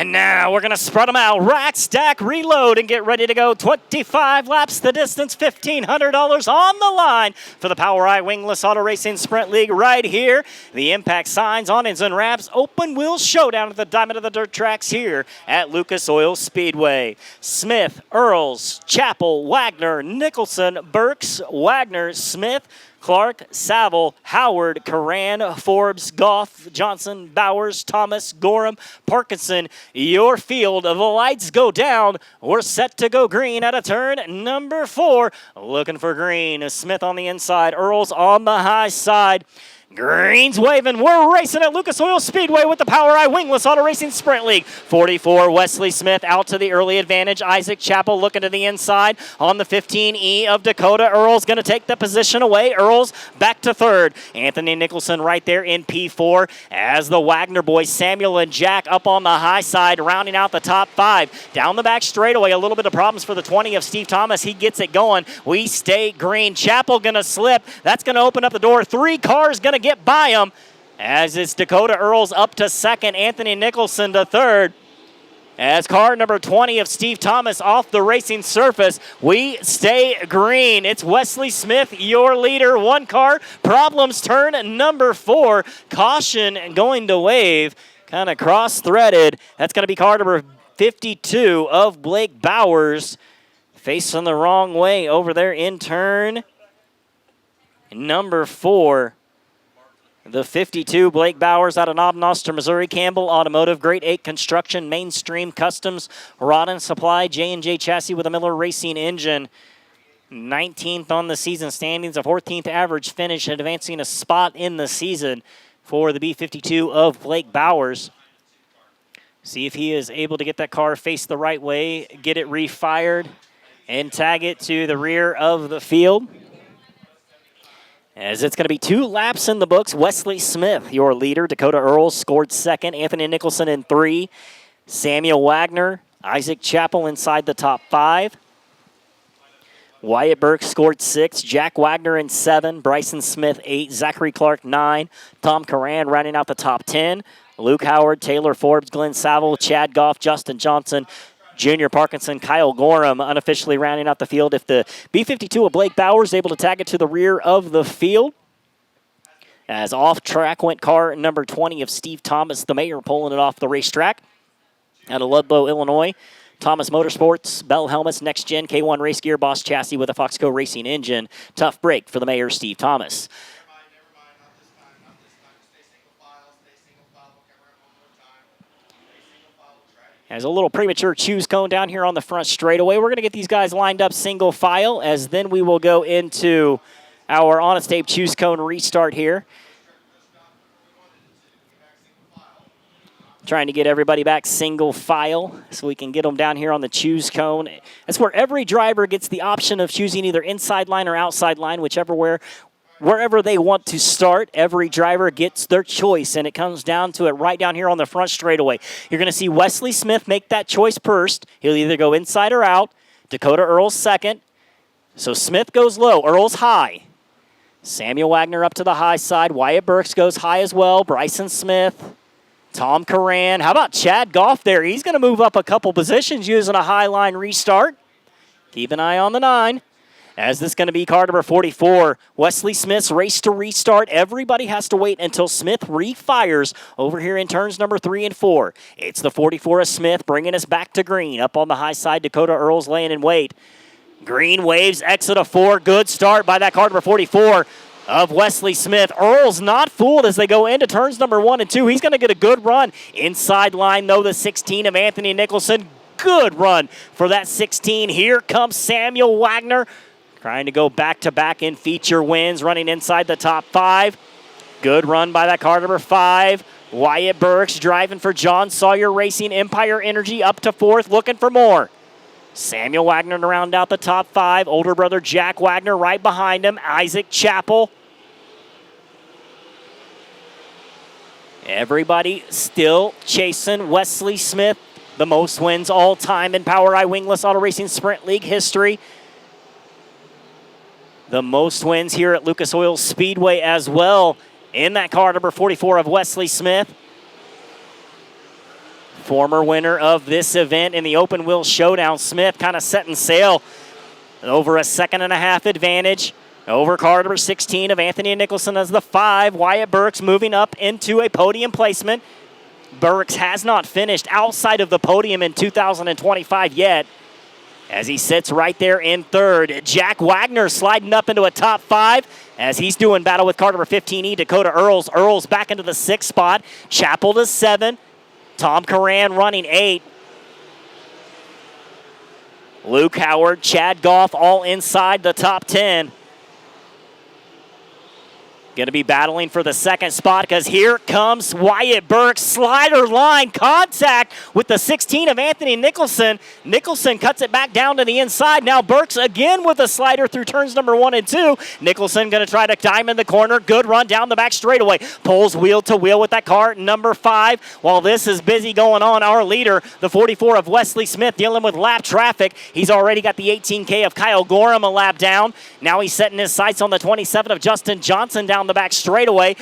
And now we're going to spread them out, rack, stack, reload, and get ready to go. 25 laps, the distance, $1,500 on the line for the Powri Wingless Auto Racing Sprint League right here. The impact signs, awnings, and wraps, open wheel showdown at the Diamond of the Dirt tracks here at Lucas Oil Speedway. Smith, Earls, Chappell, Wagner, Nicholson, Burks, Wagner, Smith, Clark, Saville, Howard, Curran, Forbes, Goff, Johnson, Bowers, Thomas, Gorham, Parkinson. Your field. The lights go down. We're set to go green at a turn number 4. Looking for green. Smith on the inside. Earls on the high side. Green's waving. We're racing at Lucas Oil Speedway with the Powri Wingless Auto Racing Sprint League. 44, Wesley Smith out to the early advantage. Isaac Chappell looking to the inside on the 15E of Dakota. Earl's going to take the position away. Earl's back to third. Anthony Nicholson right there in P4 as the Wagner boys, Samuel and Jack up on the high side, rounding out the top 5. Down the back straightaway, a little bit of problems for the 20 of Steve Thomas. He gets it going. We stay green. Chappell going to slip. That's going to open up the door. 3 cars going to get by him as it's Dakota Earls up to second, Anthony Nicholson to third. As car number 20 of Steve Thomas off the racing surface, we stay green. It's Wesley Smith, your leader. 1 car, problems, turn number 4. Caution going to wave, kind of cross-threaded. That's going to be car number 52 of Blake Bowers. Facing the wrong way over there in turn number 4. The 52, Blake Bowers out of Knob-Noster, Missouri. Campbell Automotive, Grade 8 Construction, Mainstream Customs, Rod and Supply, J&J Chassis with a Miller Racing engine. 19th on the season standings, a 14th average finish, advancing a spot in the season for the B52 of Blake Bowers. See if he is able to get that car face the right way, get it refired, and tag it to the rear of the field. As it's going to be 2 laps in the books. Wesley Smith, your leader. Dakota Earls scored second. Anthony Nicholson in 3. Samuel Wagner, Isaac Chappell inside the top 5. Wyatt Burke scored 6. Jack Wagner in 7. Bryson Smith 8. Zachary Clark 9. Tom Curran rounding out the top 10. Luke Howard, Taylor Forbes, Glenn Saville, Chad Goff, Justin Johnson, Junior Parkinson, Kyle Gorham unofficially rounding out the field. If the B52 of Blake Bowers able to tag it to the rear of the field. As off track went car number 20 of Steve Thomas, the mayor, pulling it off the racetrack out of Ludlow, Illinois. Thomas Motorsports, Bell Helmets, Next Gen, K1 Race Gear, Boss Chassis with a Foxco Racing engine. Tough break for the mayor, Steve Thomas. As a little premature choose cone down here on the front straightaway. We're going to get these guys lined up single file, as then we will go into our Honest Tape choose cone restart here. Trying to get everybody back single file so we can get them down here on the choose cone. That's where every driver gets the option of choosing either inside line or outside line, wherever they want to start. Every driver gets their choice, and it comes down to it right down here on the front straightaway. You're going to see Wesley Smith make that choice first. He'll either go inside or out. Dakota Earls second. So Smith goes low. Earls high. Samuel Wagner up to the high side. Wyatt Burks goes high as well. Bryson Smith. Tom Curran. How about Chad Goff there? He's going to move up a couple positions using a high line restart. Keep an eye on the 9. As this is going to be car number 44, Wesley Smith's race to restart. Everybody has to wait until Smith refires over here in turns number 3 and 4. It's the 44 of Smith bringing us back to green. Up on the high side, Dakota Earls laying in wait. Green waves, exit of 4. Good start by that car number 44 of Wesley Smith. Earls not fooled as they go into turns number 1 and 2. He's going to get a good run. Inside line, though, the 16 of Anthony Nicholson. Good run for that 16. Here comes Samuel Wagner, trying to go back-to-back in feature wins, running inside the top 5. Good run by that car number 5. Wyatt Burks driving for John Sawyer Racing. Empire Energy up to 4th, looking for more. Samuel Wagner to round out the top 5. Older brother Jack Wagner right behind him. Isaac Chappell. Everybody still chasing Wesley Smith, the most wins all time in Powri Wingless Auto Racing Sprint League history. The most wins here at Lucas Oil Speedway as well in that car number 44 of Wesley Smith. Former winner of this event in the Open Wheel Showdown. Smith kind of setting sail over a 2.5 advantage over car number 16 of Anthony Nicholson as the 5. Wyatt Burks moving up into a podium placement. Burks has not finished outside of the podium in 2025 yet, as he sits right there in 3rd. Jack Wagner sliding up into a top 5 as he's doing battle with car number 15E, Dakota Earls. Earls back into the 6th spot. Chappell to 7. Tom Curran running 8. Luke Howard, Chad Goff all inside the top 10. Going to be battling for the 2nd spot because here comes Wyatt Burks. Slider line contact with the 16 of Anthony Nicholson. Nicholson cuts it back down to the inside. Now Burks again with a slider through turns number 1 and 2. Nicholson going to try to diamond the corner. Good run down the back straightaway. Pulls wheel to wheel with that car, number 5. While this is busy going on, our leader, the 44 of Wesley Smith, dealing with lap traffic. He's already got the 18K of Kyle Gorham a lap down. Now he's setting his sights on the 27 of Justin Johnson down the back straightaway.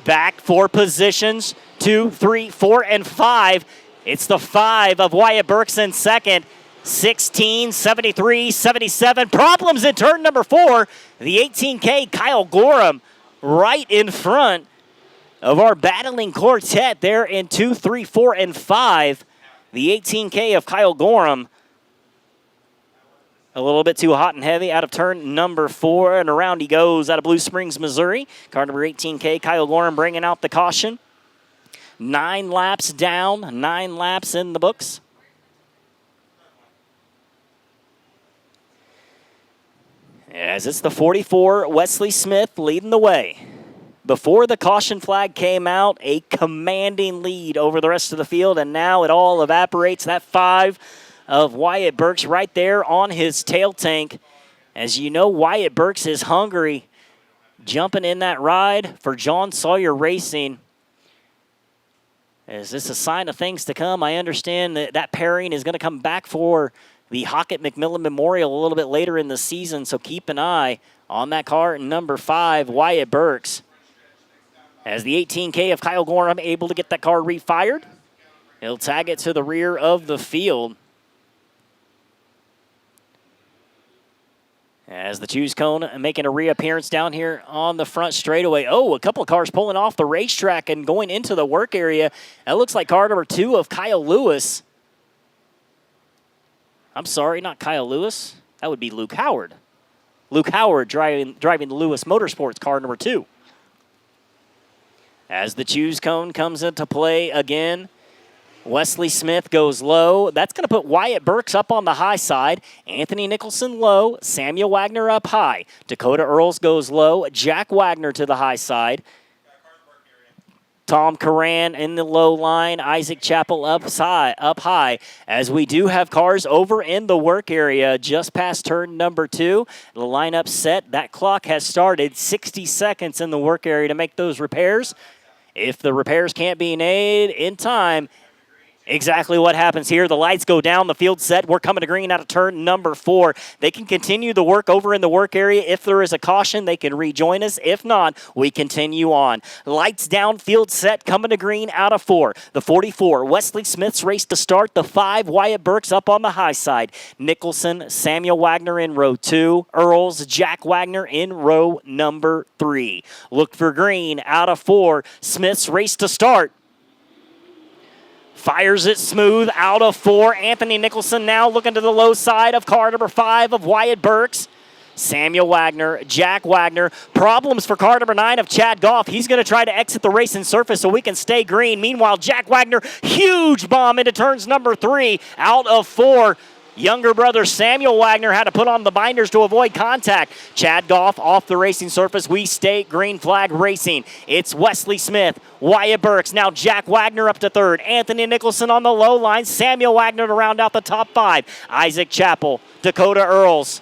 Back 4 positions, 2, 3, 4, and 5. It's the 5 of Wyatt Burks in 2nd. 16, 73, 77. Problems in turn number 4. The 18K Kyle Gorham right in front of our battling quartet there in 2, 3, 4, and 5. The 18K of Kyle Gorham a little bit too hot and heavy out of turn number 4, and around he goes out of Blue Springs, Missouri. Car number 18K, Kyle Gorham bringing out the caution. 9 laps down, 9 laps in the books. As it's the 44, Wesley Smith leading the way. Before the caution flag came out, a commanding lead over the rest of the field, and now it all evaporates. That 5 of Wyatt Burks right there on his tail tank. As you know, Wyatt Burks is hungry, jumping in that ride for John Sawyer Racing. Is this a sign of things to come? I understand that pairing is going to come back for the Hockett-McMillan Memorial a little bit later in the season, so keep an eye on that car, number 5, Wyatt Burks. As the 18K of Kyle Gorham able to get that car refired, he'll tag it to the rear of the field. As the choose cone making a reappearance down here on the front straightaway. Oh, a couple of cars pulling off the racetrack and going into the work area. That looks like car number 2 of Kyle Lewis. I'm sorry, not Kyle Lewis. That would be Luke Howard. Luke Howard driving the Lewis Motorsports car number 2. As the choose cone comes into play again, Wesley Smith goes low. That's going to put Wyatt Burks up on the high side. Anthony Nicholson low. Samuel Wagner up high. Dakota Earls goes low. Jack Wagner to the high side. Tom Curran in the low line. Isaac Chappell up high. As we do have cars over in the work area just past turn number 2. The lineup set. That clock has started. 60 seconds in the work area to make those repairs. If the repairs can't be made in time, exactly what happens here. The lights go down, the field set. We're coming to green out of turn number 4. They can continue the work over in the work area. If there is a caution, they can rejoin us. If not, we continue on. Lights down, field set, coming to green out of 4. The 44, Wesley Smith's race to start. The 5, Wyatt Burks up on the high side. Nicholson, Samuel Wagner in row 2. Earls, Jack Wagner in row number 3. Look for green out of 4. Smith's race to start. Fires it smooth out of 4. Anthony Nicholson now looking to the low side of car number 5 of Wyatt Burks. Samuel Wagner, Jack Wagner. Problems for car number 9 of Chad Goff. He's going to try to exit the racing surface so we can stay green. Meanwhile, Jack Wagner, huge bomb into turns number 3 out of 4. Younger brother Samuel Wagner had to put on the binders to avoid contact. Chad Goff off the racing surface. We stay green flag racing. It's Wesley Smith, Wyatt Burks. Now Jack Wagner up to 3rd. Anthony Nicholson on the low line. Samuel Wagner to round out the top 5. Isaac Chappell, Dakota Earls.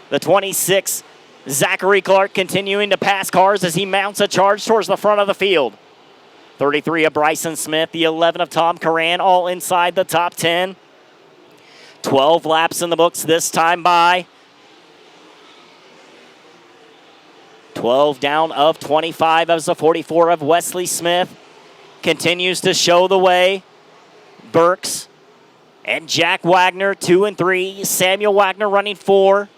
The 26, Zachary Clark continuing to pass cars as he mounts a charge towards the front of the field. 33 of Bryson Smith. The 11 of Tom Curran all inside the top 10. 12 laps in the books this time by. 12 down of 25 as the 44 of Wesley Smith. continues to show the way. Burks and Jack Wagner, 2 and 3. Samuel Wagner running 4.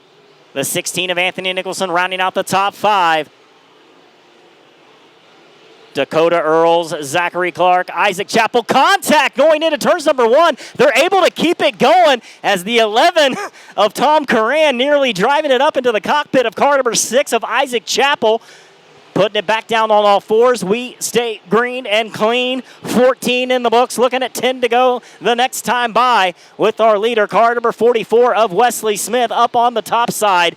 The 16 of Anthony Nicholson rounding out the top 5. Dakota Earls, Zachary Clark, Isaac Chappell, contact going into turns number 1. They're able to keep it going as the 11 of Tom Curran nearly driving it up into the cockpit of car number 6 of Isaac Chappell. Putting it back down on all fours. We stay green and clean. 14 in the books. Looking at 10 to go the next time by with our leader, car number 44 of Wesley Smith up on the top side.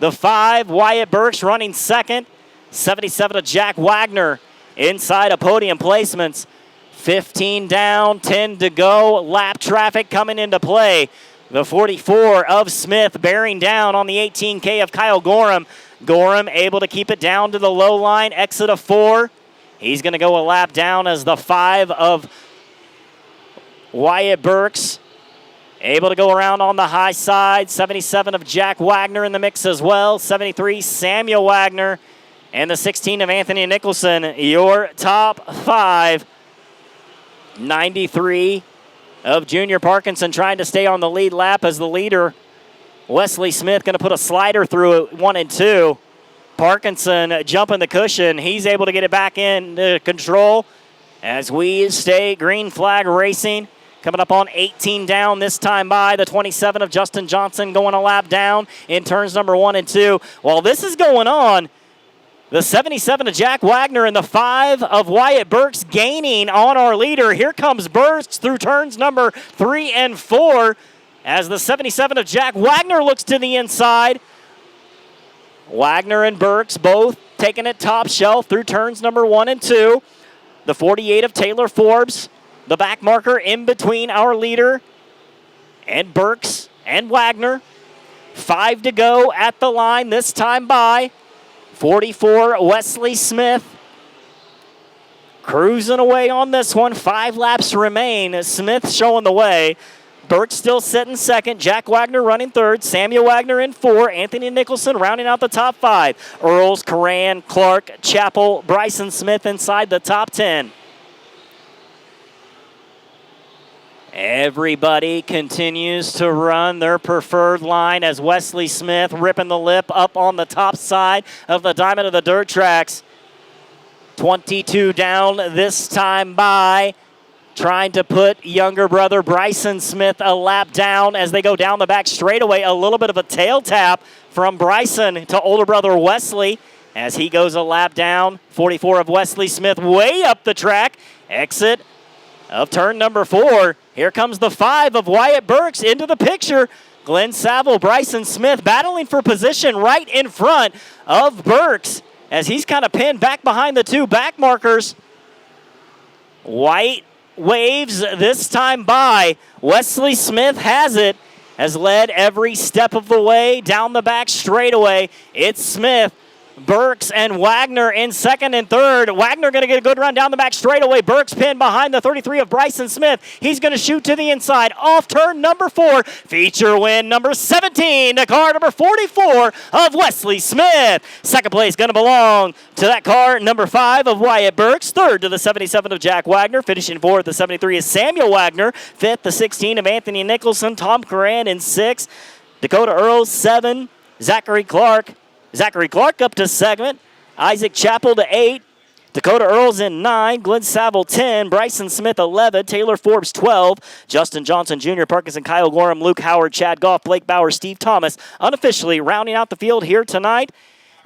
The 5, Wyatt Burks running second. 77 of Jack Wagner inside of podium placements. 15 down, 10 to go. Lap traffic coming into play. The 44 of Smith bearing down on the 18K of Kyle Gorham. Gorham able to keep it down to the low line, exit of 4. He's going to go a lap down as the 5 of Wyatt Burks able to go around on the high side. 77 of Jack Wagner in the mix as well. 73 Samuel Wagner and the 16 of Anthony Nicholson, your top 5. 93 of Junior Parkinson trying to stay on the lead lap as the leader. Wesley Smith going to put a slider through it, 1 and 2. Parkinson jumping the cushion. He's able to get it back into control as we stay green flag racing. Coming up on 18 down this time by. The 27 of Justin Johnson going a lap down in turns number 1 and 2. While this is going on, the 77 of Jack Wagner and the 5 of Wyatt Burks gaining on our leader. Here comes Burks through turns number 3 and 4. As the 77 of Jack Wagner looks to the inside. Wagner and Burks both taking it top shelf through turns number 1 and 2. The 48 of Taylor Forbes, the back marker in between our leader and Burks and Wagner. 5 to go at the line this time by. 44 Wesley Smith cruising away on this one. 5 laps remain. Smith showing the way. Burks still sitting second. Jack Wagner running third. Samuel Wagner in 4. Anthony Nicholson rounding out the top 5. Earls, Curran, Clark, Chappell, Bryson Smith inside the top 10. Everybody continues to run their preferred line as Wesley Smith ripping the lip up on the top side of the diamond of the dirt tracks. 22 down this time by. Trying to put younger brother Bryson Smith a lap down as they go down the back straightaway. A little bit of a tail tap from Bryson to older brother Wesley as he goes a lap down. 44 of Wesley Smith way up the track. Exit of turn number 4. Here comes the 5 of Wyatt Burks into the picture. Glenn Saville, Bryson Smith battling for position right in front of Burks as he's kind of pinned back behind the 2 back markers. White waves this time by. Wesley Smith has it, has led every step of the way down the back straightaway. It's Smith, Burks, and Wagner in second and third. Wagner going to get a good run down the back straightaway. Burks pinned behind the 33 of Bryson Smith. He's going to shoot to the inside off turn number 4. Feature win number 17 to car number 44 of Wesley Smith. Second place going to belong to that car number 5 of Wyatt Burks. Third to the 77 of Jack Wagner. Finishing fourth, the 73 is Samuel Wagner. Fifth, the 16 of Anthony Nicholson. Tom Curran in 6. Dakota Earls 7. Zachary Clark up to second. Isaac Chappell to 8. Dakota Earls in 9. Glenn Saville 10. Bryson Smith 11. Taylor Forbes 12. Justin Johnson Jr., Parkinson, Kyle Gorham, Luke Howard, Chad Goff, Blake Bauer, Steve Thomas unofficially rounding out the field here tonight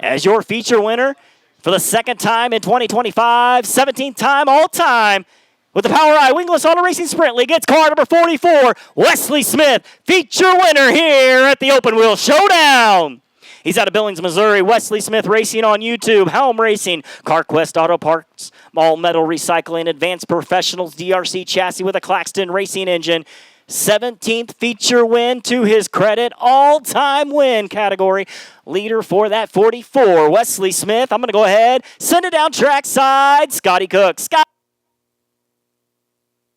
as your feature winner for the second time in 2025. 17th time all time with the Powri Wingless Auto Racing Sprint League. It's car number 44, Wesley Smith, feature winner here at the Open Wheel Showdown. He's out of Billings, Missouri. Wesley Smith Racing on YouTube. Helm Racing. CarQuest Auto Parts. All Metal Recycling. Advanced Professionals. DRC Chassis with a Claxton Racing engine. 17th feature win to his credit. All-time win category. Leader for that 44, Wesley Smith. I'm going to go ahead, send it down trackside. Scotty Cook. Scott.